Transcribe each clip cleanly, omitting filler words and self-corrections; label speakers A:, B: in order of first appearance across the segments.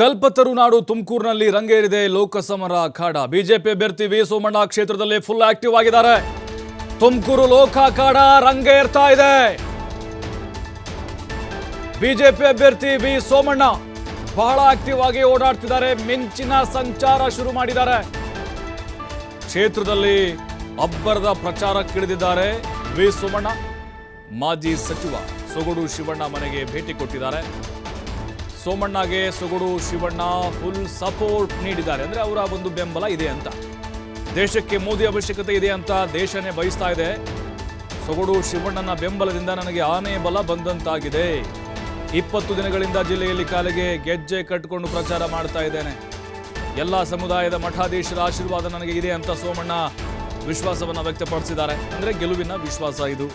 A: ಕಲ್ಪತರುನಾಡು ತುಮಕೂರಿನಲ್ಲಿ ರಂಗೇರಿದೆ ಲೋಕಸಮರ ಅಖಾಡ. ಬಿಜೆಪಿ ಅಭ್ಯರ್ಥಿ ವಿ ಸೋಮಣ್ಣ ಕ್ಷೇತ್ರದಲ್ಲಿ ಫುಲ್ ಆಕ್ಟಿವ್ ಆಗಿದ್ದಾರೆ. ತುಮಕೂರು ಲೋಕ ಅಖಾಡ ರಂಗೇರ್ತಾ ಇದೆ. ಬಿಜೆಪಿ ಅಭ್ಯರ್ಥಿ ವಿ ಸೋಮಣ್ಣ ಬಹಳ ಆಕ್ಟಿವ್ ಆಗಿ ಓಡಾಡ್ತಿದ್ದಾರೆ. ಮಿಂಚಿನ ಸಂಚಾರ ಶುರು ಮಾಡಿದ್ದಾರೆ. ಕ್ಷೇತ್ರದಲ್ಲಿ ಅಬ್ಬರದ ಪ್ರಚಾರಕ್ಕಿಳಿದಿದ್ದಾರೆ ವಿ ಸೋಮಣ್ಣ. ಮಾಜಿ ಸಚಿವ ಸೊಗಡು ಶಿವಣ್ಣ ಮನೆಗೆ ಭೇಟಿ ಕೊಟ್ಟಿದ್ದಾರೆ. ಸೋಮಣ್ಣಗೆ ಸೊಗಡು ಶಿವಣ್ಣ ಫುಲ್ ಸಪೋರ್ಟ್ ನೀಡಿದ್ದಾರೆ. ಅಂದರೆ ಅವರ ಒಂದು ಬೆಂಬಲ ಇದೆ ಅಂತ, ದೇಶಕ್ಕೆ ಮೋದಿ ಅವಶ್ಯಕತೆ ಇದೆ ಅಂತ ದೇಶನೇ ಬಯಸ್ತಾ ಇದೆ. ಸೊಗಡು ಶಿವಣ್ಣನ ಬೆಂಬಲದಿಂದ ನನಗೆ ಆನೆ ಬಲ ಬಂದಂತಾಗಿದೆ. 20 ದಿನಗಳಿಂದ ಜಿಲ್ಲೆಯಲ್ಲಿ ಕಾಲಿಗೆ ಗೆಜ್ಜೆ ಕಟ್ಟಿಕೊಂಡು ಪ್ರಚಾರ ಮಾಡ್ತಾ ಇದ್ದೇನೆ. ಎಲ್ಲ ಸಮುದಾಯದ ಮಠಾಧೀಶರ ಆಶೀರ್ವಾದ ನನಗೆ ಇದೆ ಅಂತ ಸೋಮಣ್ಣ ವಿಶ್ವಾಸವನ್ನು ವ್ಯಕ್ತಪಡಿಸಿದ್ದಾರೆ. ಅಂದರೆ ಗೆಲುವಿನ ವಿಶ್ವಾಸ ಇದು.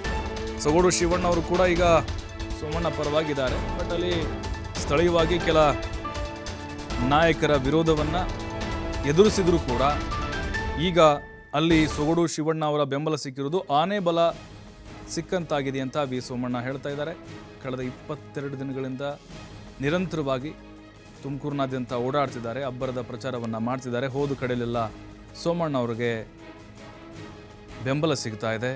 A: ಸೊಗಡು ಶಿವಣ್ಣ ಅವರು ಕೂಡ ಈಗ ಸೋಮಣ್ಣ ಪರವಾಗಿದ್ದಾರೆ. ಬಟ್ ಅಲ್ಲಿ ಸ್ಥಳೀಯವಾಗಿ ಕೆಲ ನಾಯಕರ ವಿರೋಧವನ್ನು ಎದುರಿಸಿದರೂ ಕೂಡ ಈಗ ಅಲ್ಲಿ ಸೊಗಡು ಶಿವಣ್ಣ ಅವರ ಬೆಂಬಲ ಸಿಕ್ಕಿರುವುದು ಆನೆ ಬಲ ಸಿಕ್ಕಂತಾಗಿದೆ ಅಂತ ವಿ ಸೋಮಣ್ಣ ಹೇಳ್ತಾ ಇದ್ದಾರೆ. ಕಳೆದ 22 ದಿನಗಳಿಂದ ನಿರಂತರವಾಗಿ ತುಮಕೂರಿನಾದ್ಯಂತ ಓಡಾಡ್ತಿದ್ದಾರೆ, ಅಬ್ಬರದ ಪ್ರಚಾರವನ್ನು ಮಾಡ್ತಿದ್ದಾರೆ. ಹೋದ ಕಡೆಯಲ್ಲೆಲ್ಲ ಸೋಮಣ್ಣ ಅವರಿಗೆ ಬೆಂಬಲ ಸಿಗ್ತಾ ಇದೆ,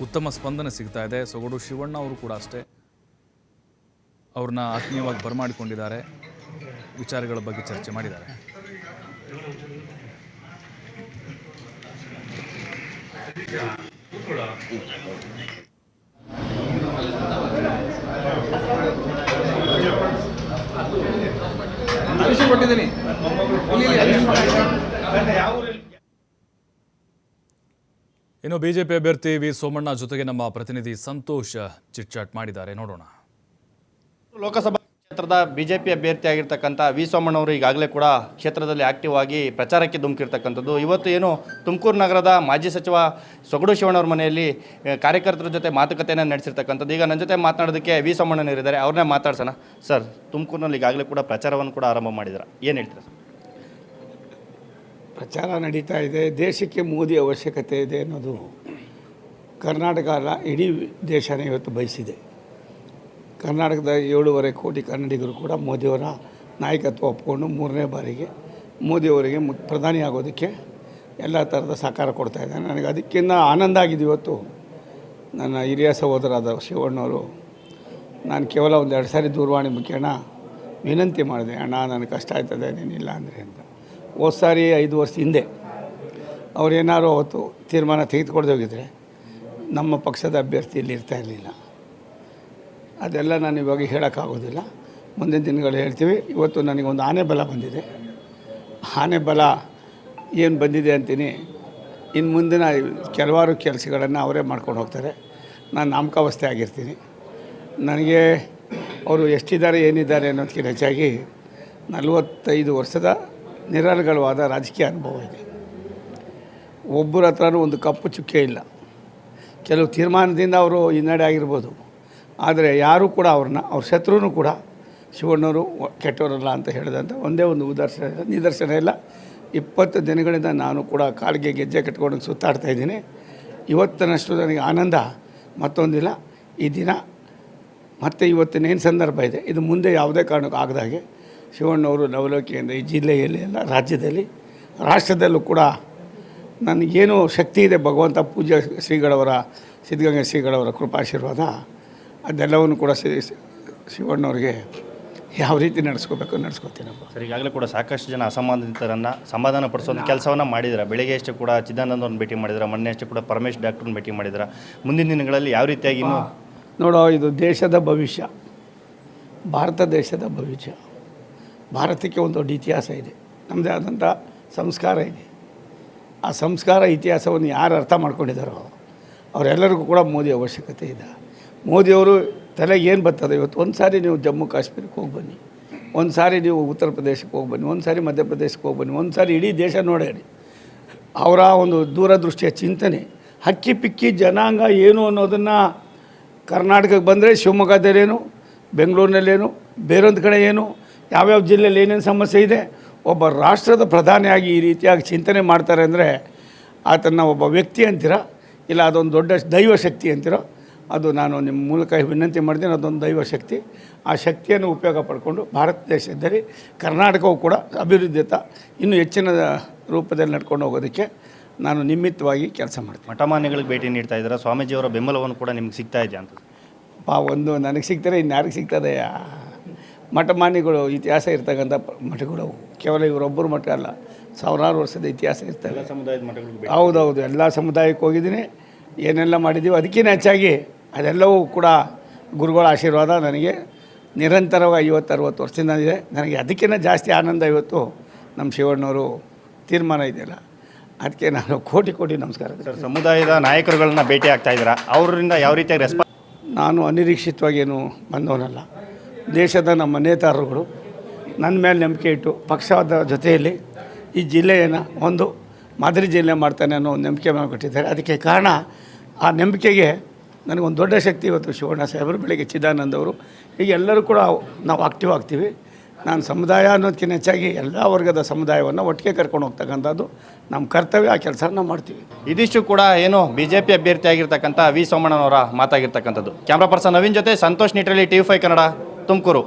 A: ಉತ್ತಮ ಸ್ಪಂದನೆ ಸಿಗ್ತಾ ಇದೆ. ಸೊಗಡು ಶಿವಣ್ಣ ಅವರು ಕೂಡ ಅಷ್ಟೇ ಅವ್ರನ್ನ ಆತ್ಮೀಯವಾಗಿ ಬರಮಾಡಿಕೊಂಡಿದ್ದಾರೆ, ವಿಚಾರಗಳ ಬಗ್ಗೆ ಚರ್ಚೆ ಮಾಡಿದ್ದಾರೆ. ಇನ್ನು ಬಿಜೆಪಿ ಅಭ್ಯರ್ಥಿ ವಿ ಸೋಮಣ್ಣ ಜೊತೆಗೆ ನಮ್ಮ ಪ್ರತಿನಿಧಿ ಸಂತೋಷ್ ಚಿಟ್ಚಾಟ್ ಮಾಡಿದ್ದಾರೆ, ನೋಡೋಣ.
B: ಲೋಕಸಭಾ ಕ್ಷೇತ್ರದ ಬಿಜೆಪಿ ಅಭ್ಯರ್ಥಿ ಆಗಿರ್ತಕ್ಕಂಥ ವಿ ಸೋಮಣ್ಣ ಅವರು ಈಗಾಗಲೇ ಕೂಡ ಕ್ಷೇತ್ರದಲ್ಲಿ ಆಕ್ಟಿವ್ ಆಗಿ ಪ್ರಚಾರಕ್ಕೆ ಧುಮುಕಿರ್ತಕ್ಕಂಥದ್ದು. ಇವತ್ತು ಏನು ತುಮಕೂರು ನಗರದ ಮಾಜಿ ಸಚಿವ ಸೊಗಡು ಶಿವಣ್ಣವ್ರ ಮನೆಯಲ್ಲಿ ಕಾರ್ಯಕರ್ತರ ಜೊತೆ ಮಾತುಕತೆಯನ್ನು ನಡೆಸಿರ್ತಕ್ಕಂಥದ್ದು. ಈಗ ನನ್ನ ಜೊತೆ ಮಾತನಾಡೋದಕ್ಕೆ ವಿ ಸೋಮಣ್ಣನವರಿದ್ದಾರೆ, ಅವ್ರನ್ನೇ ಮಾತಾಡ್ಸೋಣ. ಸರ್, ತುಮಕೂರಿನಲ್ಲಿ ಈಗಾಗಲೇ ಕೂಡ ಪ್ರಚಾರವನ್ನು ಕೂಡ ಆರಂಭ ಮಾಡಿದ್ದಾರೆ, ಏನು ಹೇಳ್ತೀರಾ ಸರ್?
C: ಪ್ರಚಾರ ನಡೀತಾ ಇದೆ. ದೇಶಕ್ಕೆ ಮೋದಿ ಅವಶ್ಯಕತೆ ಇದೆ ಅನ್ನೋದು ಕರ್ನಾಟಕ ಅಲ್ಲ, ಇಡೀ ದೇಶನೇ ಇವತ್ತು ಬಯಸಿದೆ. ಕರ್ನಾಟಕದ 7.5 ಕೋಟಿ ಕನ್ನಡಿಗರು ಕೂಡ ಮೋದಿಯವರ ನಾಯಕತ್ವ ಒಪ್ಪಿಕೊಂಡು 3ನೇ ಬಾರಿಗೆ ಮೋದಿಯವರಿಗೆ ಪ್ರಧಾನಿ ಆಗೋದಕ್ಕೆ ಎಲ್ಲ ಥರದ ಸಹಕಾರ ಕೊಡ್ತಾ ಇದ್ದಾರೆ. ನನಗೆ ಅದಕ್ಕಿಂತ ಆನಂದ ಆಗಿದೆ. ಇವತ್ತು ನನ್ನ ಹಿರಿಯ ಸಹೋದರಾದ ಶಿವಣ್ಣವರು, ನಾನು ಕೇವಲ 1-2 ಸಾರಿ ದೂರವಾಣಿ ಮುಖೇನ ವಿನಂತಿ ಮಾಡಿದೆ, ಅಣ್ಣ ನನಗೆ ಕಷ್ಟ ಆಯ್ತದೆ ನೀನಿಲ್ಲ ಅಂದರೆ ಅಂತ. ಹೋದ ಸಾರಿ 5 ವರ್ಷ ಹಿಂದೆ ಅವರೇನಾರು ಅವತ್ತು ತೀರ್ಮಾನ ತೆಗೆದುಕೊಳ್ದೆ ಹೋಗಿದ್ರೆ ನಮ್ಮ ಪಕ್ಷದ ಅಭ್ಯರ್ಥಿ ಇಲ್ಲಿ ಇರ್ತಾ ಇರಲಿಲ್ಲ. ಅದೆಲ್ಲ ನಾನು ಇವಾಗ ಹೇಳೋಕ್ಕಾಗೋದಿಲ್ಲ, ಮುಂದಿನ ದಿನಗಳು ಹೇಳ್ತೀವಿ. ಇವತ್ತು ನನಗೊಂದು ಆನೆ ಬಲ ಬಂದಿದೆ. ಆನೆ ಬಲ ಏನು ಬಂದಿದೆ ಅಂತೀನಿ, ಇನ್ನು ಮುಂದಿನ ಕೆಲವಾರು ಕೆಲಸಗಳನ್ನು ಅವರೇ ಮಾಡ್ಕೊಂಡು ಹೋಗ್ತಾರೆ. ನಾನು ನಾಮಕಾವಸ್ಥೆ ಆಗಿರ್ತೀನಿ. ನನಗೆ ಅವರು ಎಷ್ಟಿದ್ದಾರೆ ಏನಿದ್ದಾರೆ ಅನ್ನೋದಕ್ಕಿಂತ ಹೆಚ್ಚಾಗಿ 45 ವರ್ಷದ ನಿರರ್ಗಳವಾದ ರಾಜಕೀಯ ಅನುಭವ ಇದೆ. ಒಬ್ಬರ ಹತ್ರನೂ ಒಂದು ಕಪ್ಪು ಚುಕ್ಕೆ ಇಲ್ಲ. ಕೆಲವು ತೀರ್ಮಾನದಿಂದ ಅವರು ಹಿನ್ನಡೆ ಆಗಿರ್ಬೋದು, ಆದರೆ ಯಾರೂ ಕೂಡ ಅವ್ರ ಶತ್ರುನೂ ಕೂಡ ಶಿವಣ್ಣವರು ಕೆಟ್ಟವರಲ್ಲ ಅಂತ ಹೇಳಿದಂಥ ಒಂದೇ ಒಂದು ನಿದರ್ಶನ ಇಲ್ಲ. 20 ದಿನಗಳಿಂದ ನಾನು ಕೂಡ ಕಾಲಿಗೆ ಗೆಜ್ಜೆ ಕಟ್ಕೊಂಡು ಸುತ್ತಾಡ್ತಾಯಿದ್ದೀನಿ. ಇವತ್ತಿನಷ್ಟು ನನಗೆ ಆನಂದ ಮತ್ತೊಂದಿಲ್ಲ. ಈ ದಿನ ಮತ್ತು ಇವತ್ತಿನೇನು ಸಂದರ್ಭ ಇದೆ, ಇದು ಮುಂದೆ ಯಾವುದೇ ಕಾರಣಕ್ಕೂ ಆಗದಾಗೆ ಶಿವಣ್ಣವರು ಲವಲೋಕಿಯಿಂದ ಈ ಜಿಲ್ಲೆಯಲ್ಲಿ ಎಲ್ಲ ರಾಜ್ಯದಲ್ಲಿ ರಾಷ್ಟ್ರದಲ್ಲೂ ಕೂಡ ನನಗೇನು ಶಕ್ತಿ ಇದೆ, ಭಗವಂತ ಪೂಜ್ಯ ಶ್ರೀಗಳವರ ಸಿದ್ಧಗಂಗಾ ಶ್ರೀಗಳವರ ಕೃಪಾಶೀರ್ವಾದ, ಅದೆಲ್ಲವನ್ನು ಕೂಡ ಶಿವಣ್ಣವ್ರಿಗೆ ಯಾವ ರೀತಿ ನಡೆಸ್ಕೋತೀನಪ್ಪ.
B: ಸರ್, ಈಗಾಗಲೇ ಕೂಡ ಸಾಕಷ್ಟು ಜನ ಅಸಮಾಧಾನಿತರನ್ನು ಸಮಾಧಾನ ಪಡಿಸೋದು ಕೆಲಸವನ್ನು ಮಾಡಿದ್ದಾರೆ. ಬೆಳಗ್ಗೆ ಅಷ್ಟೇ ಕೂಡ ಚಿದಾನಂದವನ್ನು ಭೇಟಿ ಮಾಡಿದ್ದಾರೆ, ಮೊನ್ನೆ ಅಷ್ಟೇ ಕೂಡ ಪರಮೇಶ್ ಡಾಕ್ಟ್ರನ್ನ ಭೇಟಿ ಮಾಡಿದ್ದಾರೆ. ಮುಂದಿನ ದಿನಗಳಲ್ಲಿ ಯಾವ ರೀತಿಯಾಗಿ
C: ನೋಡೋ, ಇದು ದೇಶದ ಭವಿಷ್ಯ, ಭಾರತ ದೇಶದ ಭವಿಷ್ಯ. ಭಾರತಕ್ಕೆ ಒಂದು ದೊಡ್ಡ ಇತಿಹಾಸ ಇದೆ, ನಮ್ಮದೇ ಆದಂಥ ಸಂಸ್ಕಾರ ಇದೆ. ಆ ಸಂಸ್ಕಾರ ಇತಿಹಾಸವನ್ನು ಯಾರು ಅರ್ಥ ಮಾಡ್ಕೊಂಡಿದ್ದಾರೋ ಅವರೆಲ್ಲರಿಗೂ ಕೂಡ ಮೋದಿ ಅವಶ್ಯಕತೆ ಇದೆ. ಮೋದಿಯವರು ತಲೆಗೆ ಏನು ಬರ್ತದೆ, ಇವತ್ತು ಒಂದು ಸಾರಿ ನೀವು ಜಮ್ಮು ಕಾಶ್ಮೀರಕ್ಕೆ ಹೋಗಿ ಬನ್ನಿ, ಒಂದು ಸಾರಿ ನೀವು ಉತ್ತರ ಪ್ರದೇಶಕ್ಕೆ ಹೋಗಿ ಬನ್ನಿ, ಒಂದು ಸಾರಿ ಮಧ್ಯಪ್ರದೇಶಕ್ಕೆ ಹೋಗಿ ಬನ್ನಿ, ಒಂದು ಸಾರಿ ಇಡೀ ದೇಶ ನೋಡಿ. ಅವರ ಒಂದು ದೂರದೃಷ್ಟಿಯ ಚಿಂತನೆ, ಹಕ್ಕಿ ಪಿಕ್ಕಿ ಜನಾಂಗ ಏನು ಅನ್ನೋದನ್ನು ಕರ್ನಾಟಕಕ್ಕೆ ಬಂದರೆ ಶಿವಮೊಗ್ಗದಲ್ಲೇನು, ಬೆಂಗಳೂರಿನಲ್ಲೇನು, ಬೇರೊಂದು ಕಡೆ ಏನು, ಯಾವ್ಯಾವ ಜಿಲ್ಲೆಯಲ್ಲಿ ಏನೇನು ಸಮಸ್ಯೆ ಇದೆ, ಒಬ್ಬ ರಾಷ್ಟ್ರದ ಪ್ರಧಾನಿಯಾಗಿ ಈ ರೀತಿಯಾಗಿ ಚಿಂತನೆ ಮಾಡ್ತಾರೆ ಅಂದರೆ ಆತನ ಒಬ್ಬ ವ್ಯಕ್ತಿ ಅಂತೀರ, ಇಲ್ಲ ಅದೊಂದು ದೊಡ್ಡ ದೈವ ಶಕ್ತಿ ಅಂತೀರೋ, ಅದು ನಾನು ನಿಮ್ಮ ಮೂಲಕ ವಿನಂತಿ ಮಾಡಿದ್ದೀನಿ. ಅದೊಂದು ದೈವ ಶಕ್ತಿ. ಆ ಶಕ್ತಿಯನ್ನು ಉಪಯೋಗ ಪಡ್ಕೊಂಡು ಭಾರತ ದೇಶದಲ್ಲಿ ಕರ್ನಾಟಕವು ಕೂಡ ಅಭಿವೃದ್ಧಿತ ಇನ್ನೂ ಹೆಚ್ಚಿನ ರೂಪದಲ್ಲಿ ನಡ್ಕೊಂಡು ಹೋಗೋದಕ್ಕೆ ನಾನು ನಿಮಿತ್ತವಾಗಿ ಕೆಲಸ ಮಾಡ್ತೀನಿ.
B: ಮಠಮಾನ್ಯಗಳಿಗೆ ಭೇಟಿ ನೀಡ್ತಾ ಇದ್ದಾರೆ, ಸ್ವಾಮೀಜಿಯವರ ಬೆಂಬಲವನ್ನು ಕೂಡ ನಿಮ್ಗೆ ಸಿಗ್ತಾ ಇದೆಯಾ ಅಂತ?
C: ಒಂದು ನನಗೆ ಸಿಗ್ತಾರೆ, ಇನ್ಯಾರಿಗೆ ಸಿಗ್ತದೆ? ಮಠಮಾನ್ಯಗಳು ಇತಿಹಾಸ ಇರ್ತಕ್ಕಂಥ ಮಠಗಳು ಕೇವಲ ಇವರೊಬ್ಬರು ಮಠ ಅಲ್ಲ, ಸಾವಿರಾರು ವರ್ಷದ ಇತಿಹಾಸ ಇರ್ತವೆ.
B: ಸಮುದಾಯದ ಮಠಗಳು
C: ಹೌದೌದು, ಎಲ್ಲ ಸಮುದಾಯಕ್ಕೆ ಹೋಗಿದ್ದೀನಿ, ಏನೆಲ್ಲ ಮಾಡಿದ್ದೀವಿ. ಅದಕ್ಕಿಂತ ಹೆಚ್ಚಾಗಿ ಅದೆಲ್ಲವೂ ಕೂಡ ಗುರುಗಳ ಆಶೀರ್ವಾದ ನನಗೆ ನಿರಂತರವಾಗಿ 50-60 ವರ್ಷದಿಂದ ಇದೆ. ನನಗೆ ಅದಕ್ಕಿಂತ ಜಾಸ್ತಿ ಆನಂದ ಇವತ್ತು ನಮ್ಮ ಶಿವಣ್ಣವರು ತೀರ್ಮಾನ ಇದೆಯಲ್ಲ, ಅದಕ್ಕೆ ನಾನು ಕೋಟಿ ನಮಸ್ಕಾರ.
B: ಸರ್, ಸಮುದಾಯದ ನಾಯಕರುಗಳನ್ನ ಭೇಟಿ ಆಗ್ತಾ ಇದ್ದೀರಾ, ಅವರಿಂದ ಯಾವ ರೀತಿಯಾಗಿ ರೆಸ್ಪಾನ್ಸ್?
C: ನಾನು ಅನಿರೀಕ್ಷಿತವಾಗೇನು ಬಂದವನಲ್ಲ. ದೇಶದ ನಮ್ಮ ನೇತಾರರುಗಳು ನನ್ನ ಮೇಲೆ ನಂಬಿಕೆ ಇಟ್ಟು ಪಕ್ಷದ ಜೊತೆಯಲ್ಲಿ ಈ ಜಿಲ್ಲೆಯನ್ನು ಒಂದು ಮಾದರಿ ಜಿಲ್ಲೆ ಮಾಡ್ತಾನೆ ಅನ್ನೋ ಒಂದು ನಂಬಿಕೆ ಮಾಡಿಕೊಟ್ಟಿದ್ದಾರೆ. ಅದಕ್ಕೆ ಕಾರಣ ಆ ನಂಬಿಕೆಗೆ ನನಗೊಂದು ದೊಡ್ಡ ಶಕ್ತಿ ಇವತ್ತು ಶಿವಣ್ಣ ಸಾಹೇಬರು, ಬೆಳಗ್ಗೆ ಚಿದಾನಂದ್ ಅವರು, ಹೀಗೆ ಎಲ್ಲರೂ ಕೂಡ ನಾವು ಆಕ್ಟಿವ್ ಆಗ್ತೀವಿ. ನಾನು ಸಮುದಾಯ ಅನ್ನೋದಕ್ಕಿಂತ ಹೆಚ್ಚಾಗಿ ಎಲ್ಲ ವರ್ಗದ ಸಮುದಾಯವನ್ನು ಒಟ್ಟಿಗೆ ಕರ್ಕೊಂಡು ಹೋಗ್ತಕ್ಕಂಥದ್ದು ನಮ್ಮ ಕರ್ತವ್ಯ. ಆ ಕೆಲಸ ನಾವು ಮಾಡ್ತೀವಿ.
B: ಇದಿಷ್ಟು ಕೂಡ ಏನು BJP ಅಭ್ಯರ್ಥಿ ಆಗಿರ್ತಕ್ಕಂಥ ವಿ ಸೋಮಣ್ಣನವರ ಮಾತಾಗಿರ್ತಕ್ಕಂಥದ್ದು. ಕ್ಯಾಮ್ರಾ ಪರ್ಸನ್ ನವೀನ್ ಜೊತೆ ಸಂತೋಷ್ ನಿಟ್ರಲ್ಲಿ, TV5 ಕನ್ನಡ, ತುಮಕೂರು.